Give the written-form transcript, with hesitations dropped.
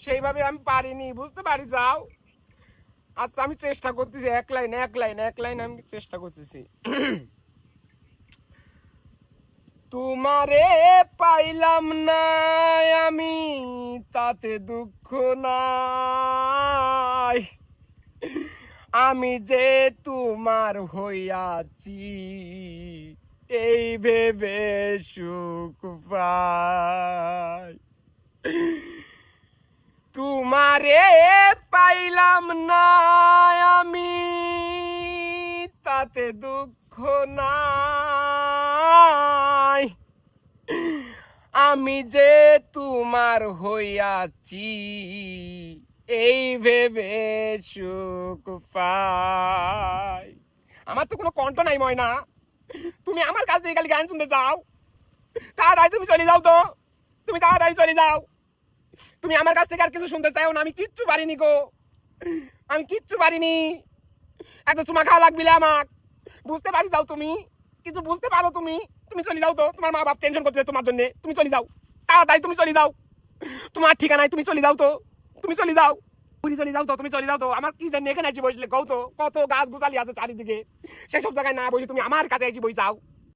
সেইভাবে আমি পারিনি, বুঝতে পারি যাও। আচ্ছা আমি চেষ্টা করতেছি, এক লাইন আমি চেষ্টা করতেছি। তোমারে পাইলাম না আমি, তাতে দুঃখ নাই, আমি যে তোমার হইয়াছি, এই ভেবে সুখ পাই। তোমারে পাইলাম না আমি, তাতে দুঃখ নাই, আমি যে তোমার হইয়াছি, এই ভেবে সুখ পাই। আমার তো কোনো কণ্ঠ নাই ময়না, তুমি আমার কাছ থেকে খালি গান শুনতে চাও। তাড়াতাড়ি তুমি চলে যাও তো, তুমি তাড়াতাড়ি চলে যাও। তুমি আমার কাছ থেকে আর কিছু শুনতে চাও না, আমি কিচ্ছু পারিনি গো, আমি কিচ্ছু পারিনি। এত চুমা খাওয়া লাগবিলে আমার, বুঝতে পারি যাও তুমি, কিছু বুঝতে পারো তুমি। তুমি চলে যাও তো, তোমার মা বাপ টেনশন করতে তোমার জন্য, তুমি চলে যাও তাড়াতাড়ি, তুমি চলে যাও। তোমার ঠিকানায় তুমি চলে যাও তো, তুমি চলে যাও, তুমি চলে যাও তো, তুমি চলে যাও তো। আমার কি জানি এখানে এসে বসলে কও তো, কত গাছ গুছালি আছে চারিদিকে, সেসব জায়গায় না বসে তুমি আমার কাছে এসে বই যাও।